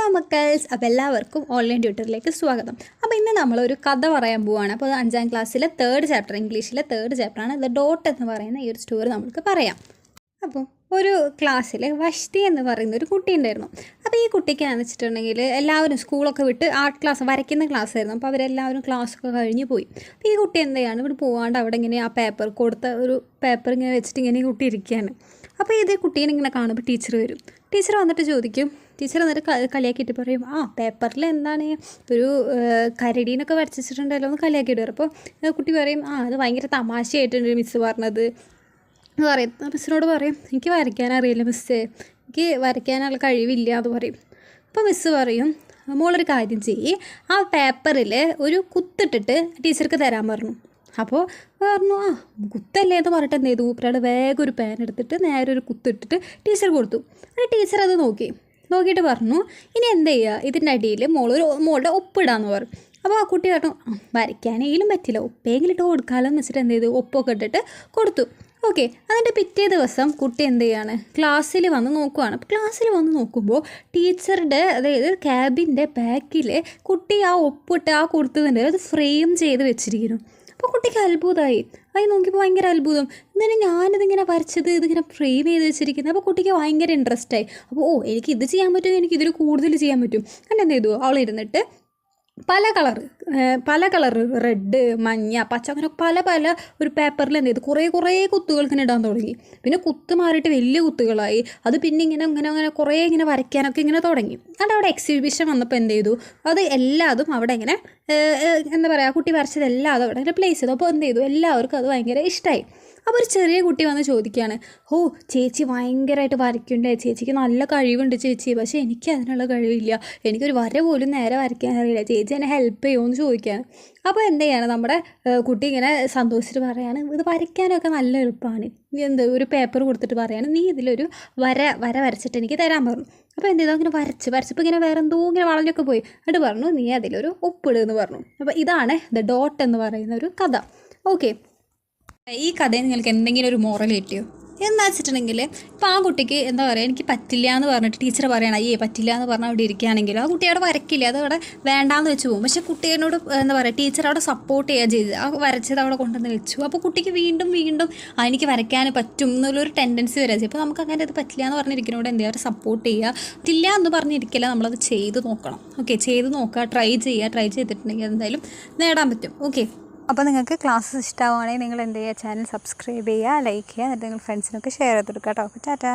Hello മക്കൾസ്, അപ്പോൾ എല്ലാവർക്കും online ട്യൂട്ടറിലേക്ക് സ്വാഗതം. അപ്പോൾ ഇന്ന് നമ്മളൊരു കഥ പറയാൻ പോവുകയാണ്. അപ്പോൾ 5ാം ക്ലാസ്സിലെ 3rd ചാപ്റ്റർ, ഇംഗ്ലീഷിലെ 3rd ചാപ്റ്ററാണ് ദ ഡോട്ട് എന്ന് പറയുന്ന ഈ ഒരു സ്റ്റോറി നമുക്ക് പറയാം. അപ്പോൾ ഒരു ക്ലാസ്സിൽ വഷ്ടി എന്ന് പറയുന്ന ഒരു കുട്ടി ഉണ്ടായിരുന്നു. അപ്പോൾ ഈ കുട്ടിക്കാന്ന് വെച്ചിട്ടുണ്ടെങ്കിൽ എല്ലാവരും സ്കൂളൊക്കെ വിട്ട് ആർട്ട് ക്ലാസ് വരയ്ക്കുന്ന ക്ലാസ് ആയിരുന്നു. അപ്പോൾ അവരെല്ലാവരും ക്ലാസ്സൊക്കെ കഴിഞ്ഞ് പോയി. അപ്പോൾ ഈ കുട്ടി എന്ത് ചെയ്യാണ്, ഇവിടെ പോകാണ്ട് അവിടെ ഇങ്ങനെ ആ പേപ്പർ കൊടുത്ത ഒരു പേപ്പർ ഇങ്ങനെ വെച്ചിട്ട് ഇങ്ങനെ ഈ കുട്ടി ഇരിക്കുകയാണ്. അപ്പോൾ ഇത് കുട്ടീനെ ഇങ്ങനെ കാണുമ്പോൾ ടീച്ചർ വരും. ടീച്ചർ വന്നിട്ട് ചോദിക്കും. ടീച്ചർ എന്നിട്ട് കളിയാക്കിയിട്ട് പറയും, പേപ്പറിൽ എന്താണ് ഒരു കരടീനൊക്കെ വരച്ചിട്ടുണ്ടല്ലോ എന്ന് കളിയാക്കിയിട്ട് വരും. അപ്പോൾ കുട്ടി പറയും, അത് ഭയങ്കര തമാശയായിട്ടുണ്ട് മിസ്സ് പറഞ്ഞത് എന്ന് പറയും. മിസ്സിനോട് പറയും, എനിക്ക് വരയ്ക്കാനറിയില്ല മിസ്സേ, എനിക്ക് വരയ്ക്കാനുള്ള കഴിവില്ല എന്ന് പറയും. അപ്പോൾ മിസ്സ് പറയും, മോളൊരു കാര്യം ചെയ്യ്, ആ പേപ്പറിൽ ഒരു കുത്തിട്ടിട്ട് ടീച്ചർക്ക് തരാൻ പറഞ്ഞു. അപ്പോൾ പറഞ്ഞു, കുത്തല്ലേ എന്ന് പറഞ്ഞിട്ട് എന്ത് ചെയ്തു, ഒരാൾ വേഗം ഒരു പേൻ എടുത്തിട്ട് നേരെ ഒരു കുത്തിട്ടിട്ട് ടീച്ചർ കൊടുത്തു. എന്നിട്ട് ടീച്ചർ അത് നോക്കിയിട്ട് പറഞ്ഞു, ഇനി എന്ത് ചെയ്യുക, ഇതിൻ്റെ അടിയിൽ മോളുടെ ഒപ്പിടാന്ന് പറഞ്ഞു. അപ്പോൾ ആ കുട്ടി പറഞ്ഞു, വരയ്ക്കാനെങ്കിലും പറ്റില്ല, ഒപ്പെങ്കിലും ഇട്ട് കൊടുക്കാമെന്ന് വെച്ചിട്ട് എന്ത് ചെയ്തു, ഒപ്പൊക്കെ ഇട്ടിട്ട് കൊടുത്തു. ഓക്കെ. അതിൻ്റെ പിറ്റേ ദിവസം കുട്ടി എന്ത് ചെയ്യാണ്, ക്ലാസ്സിൽ വന്ന് നോക്കുവാണ്. അപ്പോൾ ക്ലാസ്സിൽ വന്ന് നോക്കുമ്പോൾ ടീച്ചറുടെ അതായത് ക്യാബിൻ്റെ ബാക്കിൽ കുട്ടി ആ ഒപ്പിട്ട് ആ കൊടുത്തതിൻ്റെ അത് ഫ്രെയിം ചെയ്ത് വെച്ചിരിക്കുന്നു. അപ്പോൾ കുട്ടിക്ക് അത്ഭുതമായി. അത് നോക്കിയപ്പോൾ ഭയങ്കര അത്ഭുതം, എന്നാലും ഞാനിതിങ്ങനെ വരച്ചത് ഇതിങ്ങനെ ഫ്രെയിം ചെയ്ത് വെച്ചിരിക്കുന്നത്. അപ്പോൾ കുട്ടിക്ക് ഭയങ്കര ഇൻട്രസ്റ്റ് ആയി. അപ്പോൾ എനിക്ക് ഇത് ചെയ്യാൻ പറ്റും, എനിക്ക് ഇതിൽ കൂടുതൽ ചെയ്യാൻ പറ്റും. അങ്ങനെ എന്ത് ചെയ്തു, അവൾ ഇരുന്നിട്ട് പല കളർ റെഡ്, മഞ്ഞ, പച്ച, അങ്ങനെ പല ഒരു പേപ്പറിൽ എന്ത് ചെയ്തു കുറേ കുത്തുകൾ ഇങ്ങനെ ഇടാൻ തുടങ്ങി. പിന്നെ കുത്ത് മാറിയിട്ട് വലിയ കുത്തുകളായി. അത് പിന്നെ ഇങ്ങനെ കുറേ ഇങ്ങനെ വരയ്ക്കാനൊക്കെ ഇങ്ങനെ തുടങ്ങി. അത് അവിടെ എക്സിബിഷൻ വന്നപ്പോൾ എന്ത് ചെയ്തു, അത് എല്ലാതും അവിടെ ഇങ്ങനെ എന്താ പറയുക, കുട്ടി വരച്ചത് എല്ലാതും അവിടെ ഇങ്ങനെ പ്ലേസ് ചെയ്തു. അപ്പോൾ എന്ത് ചെയ്തു, എല്ലാവർക്കും അത് ഭയങ്കര ഇഷ്ടമായി. അപ്പോൾ ഒരു ചെറിയ കുട്ടി വന്ന് ചോദിക്കുകയാണ്, ചേച്ചി ഭയങ്കരമായിട്ട് വരയ്ക്കണ്ടേ, ചേച്ചിക്ക് നല്ല കഴിവുണ്ട് ചേച്ചി, പക്ഷേ എനിക്ക് അതിനുള്ള കഴിവില്ല, എനിക്കൊരു വര പോലും നേരെ വരയ്ക്കാൻ അറിയില്ല, ചേച്ചി എന്നെ ഹെൽപ്പ് ചെയ്യുമോ എന്ന് ചോദിക്കുകയാണ്. അപ്പോൾ എന്ത് ചെയ്യാണ്, നമ്മുടെ കുട്ടി ഇങ്ങനെ സന്തോഷിച്ചിട്ട് പറയാണ്, ഇത് വരയ്ക്കാനൊക്കെ നല്ല എളുപ്പമാണ്, ഒരു പേപ്പർ കൊടുത്തിട്ട് പറയാണ്, നീ ഇതിലൊരു വര വരച്ചിട്ട് എനിക്ക് തരാൻ പറഞ്ഞു. അപ്പോൾ എന്ത് ചെയ്തു, അങ്ങനെ വരച്ചപ്പോൾ ഇങ്ങനെ വേറെ എന്തോ ഇങ്ങനെ വളഞ്ഞൊക്കെ പോയി. എന്നിട്ട് പറഞ്ഞു, നീ അതിലൊരു ഒപ്പിടുമെന്ന് പറഞ്ഞു. അപ്പോൾ ഇതാണ് ദ ഡോട്ട് എന്ന് പറയുന്ന ഒരു കഥ. ഓക്കെ. ഈ കഥയിൽ നിങ്ങൾക്ക് എന്തെങ്കിലും ഒരു മോറൽ കിട്ടിയോ എന്താ വെച്ചിട്ടുണ്ടെങ്കിൽ, ഇപ്പോൾ ആ കുട്ടിക്ക് എന്താ പറയുക, എനിക്ക് പറ്റില്ല എന്ന് പറഞ്ഞിട്ട് ടീച്ചർ പറയണം, പറ്റില്ല എന്ന് പറഞ്ഞാൽ അവിടെ ഇരിക്കുകയാണെങ്കിൽ ആ കുട്ടി അവിടെ വരയ്ക്കില്ല, അത് അവിടെ വേണ്ടാന്ന് വെച്ച് പോകും. പക്ഷേ കുട്ടിയോട് എന്താ പറയുക, ടീച്ചർ അവിടെ സപ്പോർട്ട് ചെയ്യുക ചെയ്ത് ആ വരച്ചത് അവിടെ കൊണ്ടുവന്ന് വെച്ചു. അപ്പോൾ കുട്ടിക്ക് വീണ്ടും എനിക്ക് വരയ്ക്കാൻ പറ്റും എന്നുള്ളൊരു ടെൻഡൻസി വരാൻ ചെയ്യും. അപ്പോൾ നമുക്ക് അങ്ങനെ അത് പറ്റില്ല എന്ന് പറഞ്ഞിരിക്കുന്നതോടെ എന്ത് ചെയ്യുക, സപ്പോർട്ട് ചെയ്യുക. പറ്റില്ല എന്ന് പറഞ്ഞിരിക്കില്ല, നമ്മളത് ചെയ്ത് നോക്കണം. ഓക്കെ, ചെയ്ത് നോക്കുക, ട്രൈ ചെയ്തിട്ടുണ്ടെങ്കിൽ എന്തായാലും നേടാൻ പറ്റും. ഓക്കെ. അപ്പോൾ നിങ്ങൾക്ക് ക്ലാസ്സസ് ഇഷ്ടമാവുകയാണെങ്കിൽ നിങ്ങൾ എന്ത് ചെയ്യുക, ചാനൽ സബ്സ്ക്രൈബ് ചെയ്യുക, ലൈക്ക് ചെയ്യുക, എന്നിട്ട് നിങ്ങൾ ഫ്രണ്ട്സിനൊക്കെ ഷെയർ ചെയ്ത് കൊടുക്കുക കേട്ടോ. ടാറ്റാ.